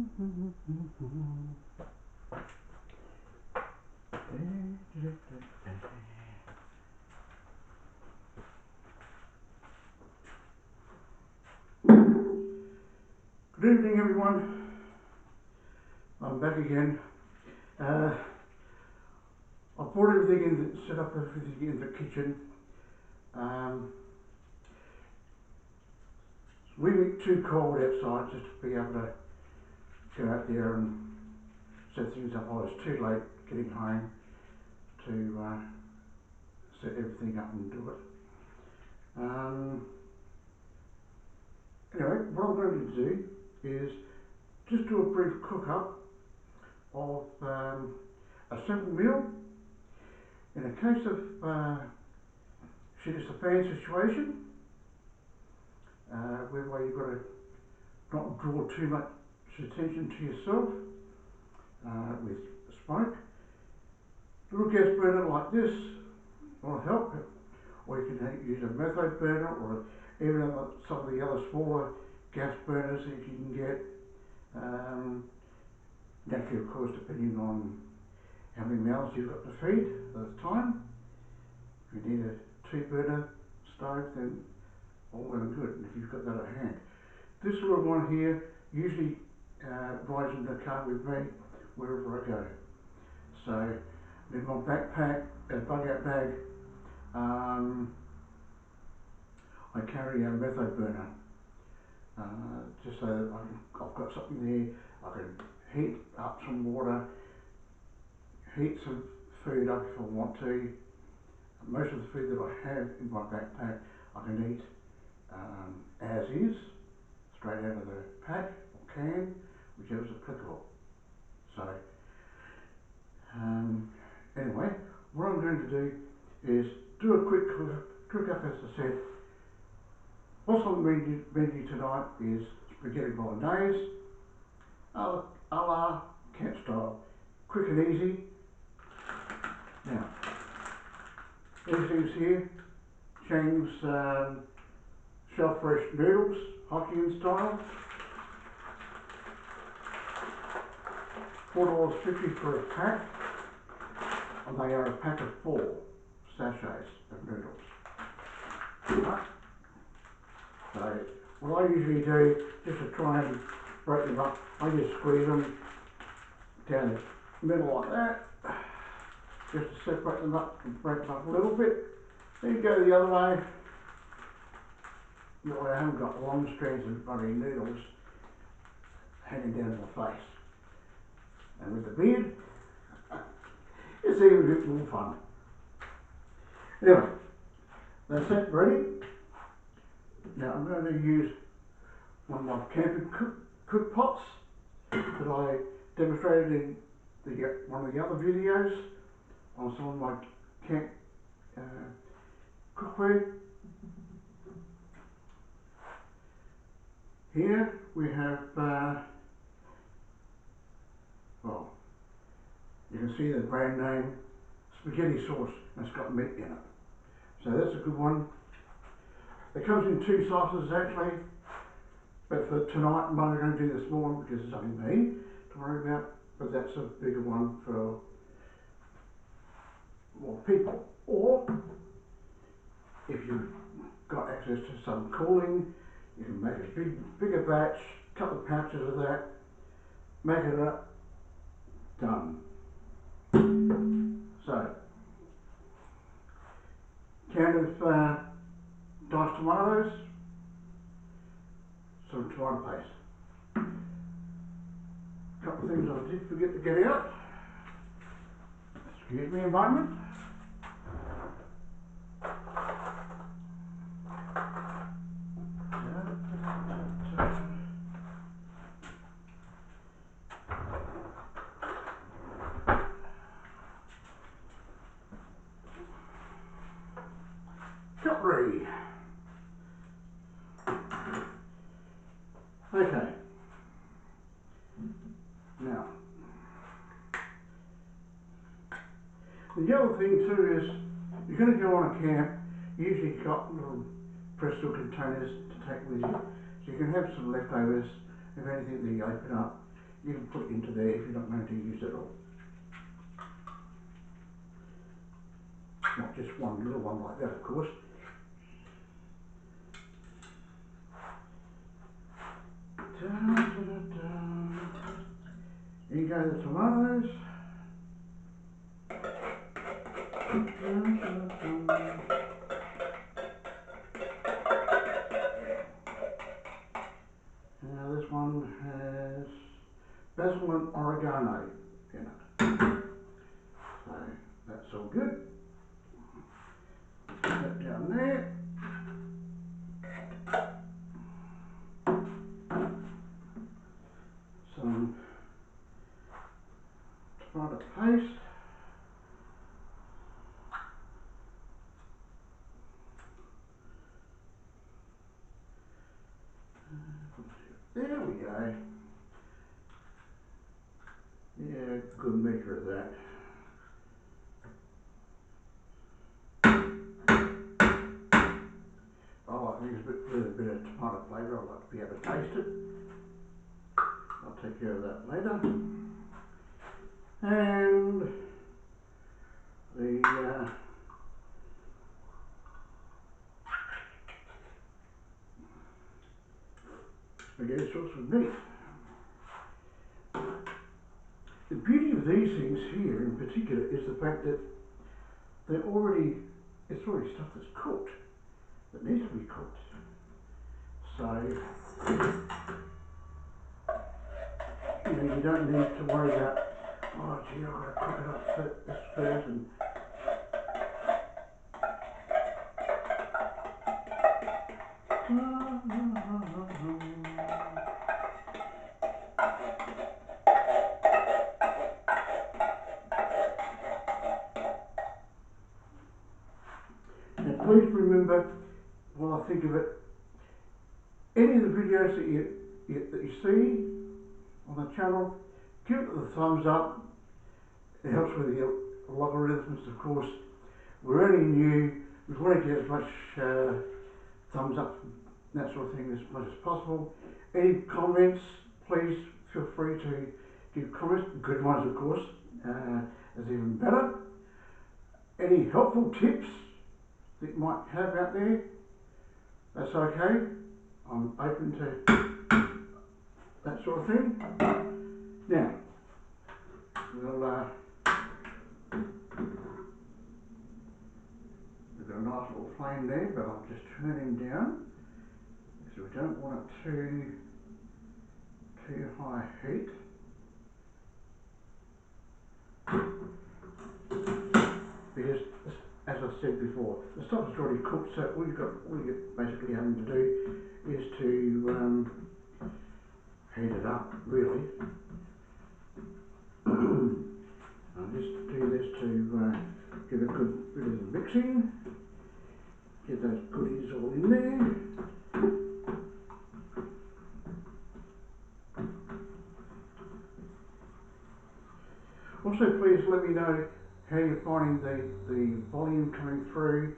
Good evening, everyone. I'm back again. I brought everything in, set up everything in the kitchen. It's really too cold outside just to be able to go out there and set things up. I was too late getting home to set everything up and do it. Anyway, what I'm going to do is just do a brief cook up of a simple meal. In a case of SHTF situation, whereby you've got to not draw too much attention to yourself with smoke. A little gas burner like this will help, or you can use a method burner, or even some of the other smaller gas burners that you can get. Naturally, of course, depending on how many mouths you've got to feed at the time. If you need a 2-burner stove, then all well and good, and if you've got that at hand. This little one here usually rides in the car with me wherever I go. So in my backpack, a bug out bag, I carry a method burner, just so that I've got something there. I can heat up some water, heat some food up if I want to. Most of the food that I have in my backpack I can eat as is, straight out of the pack or can, whichever's applicable. So anyway, what I'm going to do is do a quick cook up, as I said. What's on the menu tonight is Spaghetti Bolognaise, a la camp style, quick and easy. Now, everything's here. Chang's shelf fresh noodles, Hokkien style. $4.50 for a pack, and they are a pack of 4 sachets of noodles. Right. So what I usually do, just to try and break them up, I just squeeze them down the middle like that, just to separate them up and break them up a little bit. Then you go the other way. That way I haven't got long strands of bloody noodles hanging down my face. And with the beard, it's even a bit more fun. Anyway, that's it, ready. Now I'm going to use one of my camping cook pots that I demonstrated in one of the other videos on some of my camp cookware. Here we have, well, you can see the brand name spaghetti sauce, and it's got meat in it. So that's a good one. It comes in 2 sauces actually, but for tonight I'm only going to do the small one because it's only me to worry about, but that's a bigger one for more people. Or if you've got access to some cooling, you can make a bigger batch, a couple of pouches of that, make it up, done. So, can of diced tomatoes, some tomato paste. A couple of things I did forget to get out. Excuse me a moment. Cutlery. Okay. Now, the other thing too is, you're going to go on a camp, usually you've got little Presto containers to take with you, so you can have some leftovers of anything that you open up. you can put it into there if you're not going to use it all. Not just one little one like that, of course. In go the tomatoes. Now this one has basil and oregano in it. So that's all good. Put that down there. Some tomato paste. There we go. Yeah, good measure of that. I like things with a bit of tomato flavour. I like to be able to taste it. I'll take care of that later. And the spaghetti sauce with meat. The beauty of these things here in particular is the fact that it's already stuff that's cooked, that needs to be cooked. So, you don't need to worry about, oh gee, I've got to cook it up this first. And now please remember, while I think of it, any of the videos that you see on the channel, give it the thumbs up. It helps with the logarithms, of course. We're only new. We want to get as much thumbs up, that sort of thing, as much as possible. Any comments, please feel free to give comments, good ones of course, is even better. Any helpful tips that you might have out there, that's okay. I'm open to that sort of thing. Now, we've got a nice little flame there, but I'll just turn him down because we don't want it too high heat. Because, as I said before, the stuff is already cooked, so all you're basically having to do is to heat it up, really. I'll just do this to give a good bit of the mixing, get those goodies all in there. Also, please let me know how you're finding the volume coming through.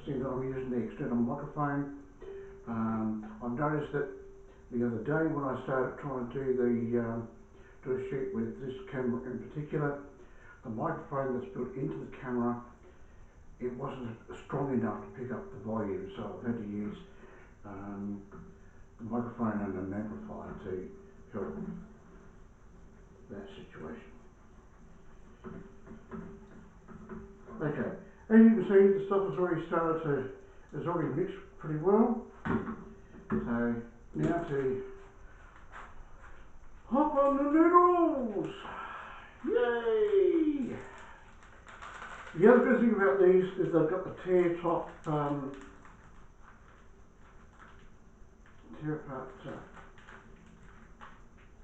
Seeing that I'm using the external microphone. I've noticed that the other day when I started trying to do a shoot with this camera in particular, the microphone that's built into the camera, it wasn't strong enough to pick up the volume, so I've had to use the microphone and an amplifier to help that situation. Okay, as you can see, the stuff has already mixed pretty well. So now to hop on the noodles! Yay! The other good thing about these is they've got the tear apart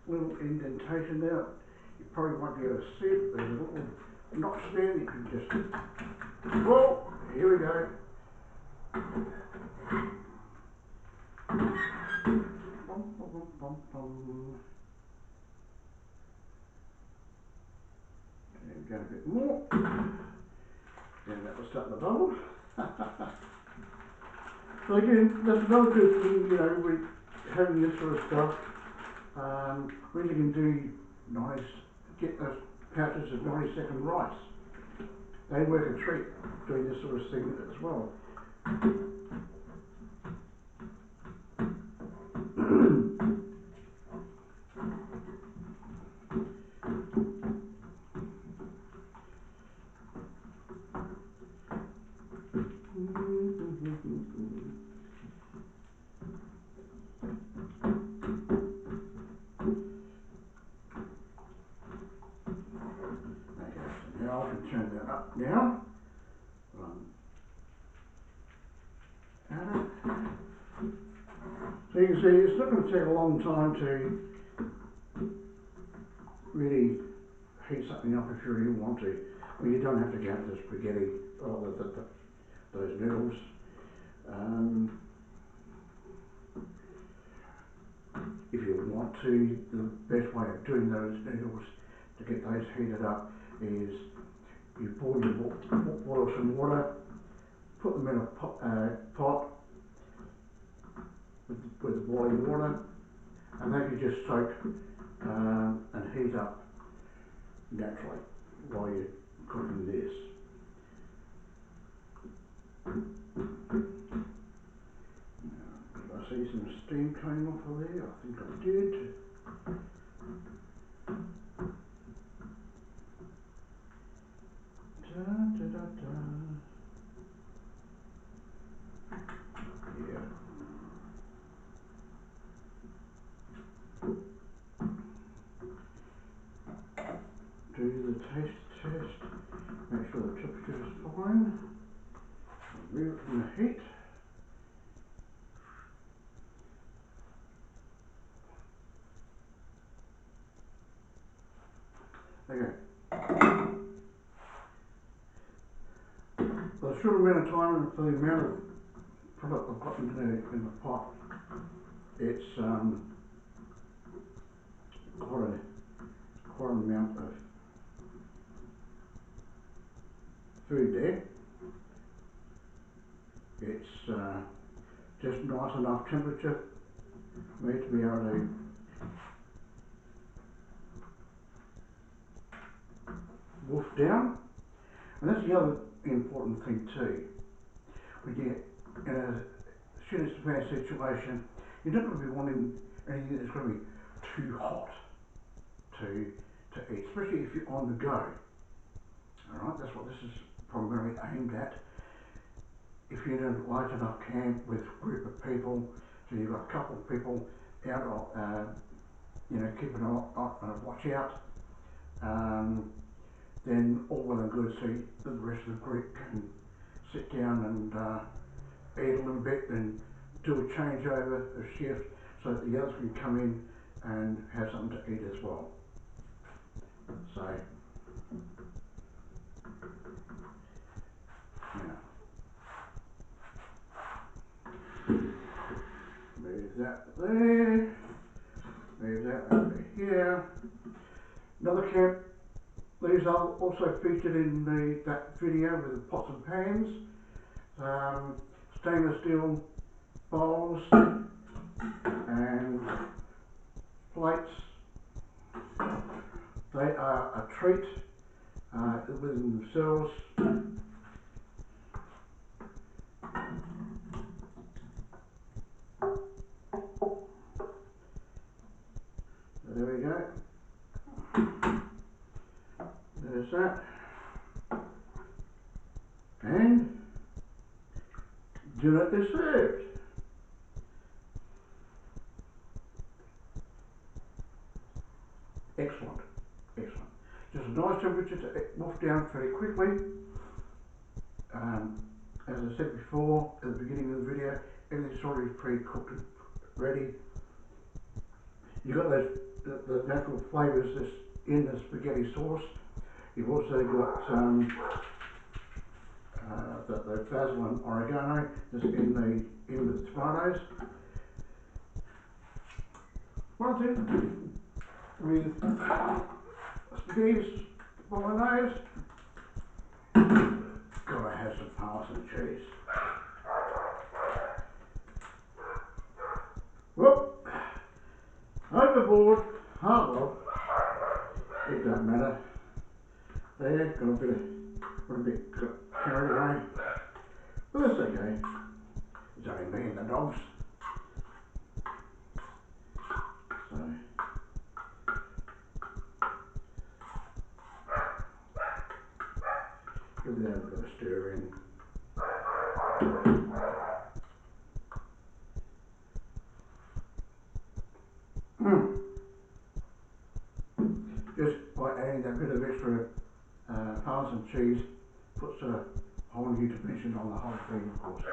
little indentation there. You probably won't be able to see it. There's a little notch there that you can just, well, here we go. Bum, bum, bum, bum. And get a bit more. And that was starting to bubble. So again, that's another good thing, with having this sort of stuff. when you can do get those pouches of 90-second rice. They work a treat doing this sort of thing as well. Now I can turn that up now. So you can see it's not going to take a long time to really heat something up if you really want to. Well, you don't have to go to the spaghetti or those noodles. If you want to, the best way of doing those noodles to get those heated up is you boil some water, put them in a pot with the boiling water, and they can just soak and heat up naturally while you're cooking this. Did I see some steam coming off of there? I think I did. Da, da, da, da. Yeah. Do the taste test. Make sure the temperature is fine. Remove it from the heat. Okay. For a short amount of time and for the amount of product I've got in the pot, it's quite an amount of food there. It's just nice enough temperature for me to be able to wolf down. And that's the other important thing too. When you get in a SHTF situation, you're not going to be wanting anything that's going to be too hot to eat, especially if you're on the go. Alright, that's what this is primarily aimed at. If you're in a large enough camp with a group of people, so you've got a couple of people out, keeping a watch out, then all well and good, so the rest of the group can sit down and eat a little bit and do a changeover, a shift, so that the others can come in and have something to eat as well. So, yeah. Move that there, move that over here. Another camp, these are also featured in that video with the pots and pans, stainless steel bowls and plates. They are a treat within themselves. There we go. There's that. And dinner is served. Excellent, excellent. Just a nice temperature to wolf down very quickly. As I said before at the beginning of the video, everything's already pre-cooked and ready. You've got those the natural flavours that's in the spaghetti sauce. You've also got the basil and oregano that's in with the tomatoes. One thing with spaghetti Bolognaise, gotta have some parsley cheese. Whoop! Over overboard. Oh well, it don't matter. There, got a bit carried away. But that's okay. It's only me and the dogs. So, give that a bit of a stir in. Just by adding that bit of extra Parmesan cheese, puts a whole new dimension on the whole thing, of course.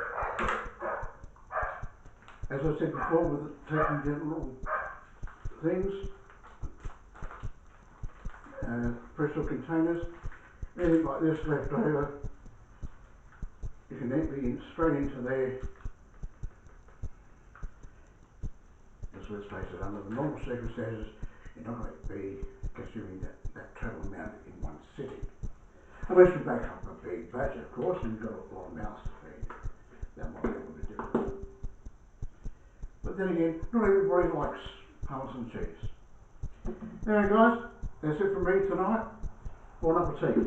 As I said before, with taking different little things, pressure containers, anything like this left over, you can empty straight into there. Because let's face it, under the normal circumstances, you're not going to be consuming that total amount in one sitting. Unless you bake up a big batch, of course, and you've got a lot of mouths to feed. That might be a little bit different. But then again, not everybody likes Parmesan cheese. Anyway guys, that's it from me tonight. Bon appetit.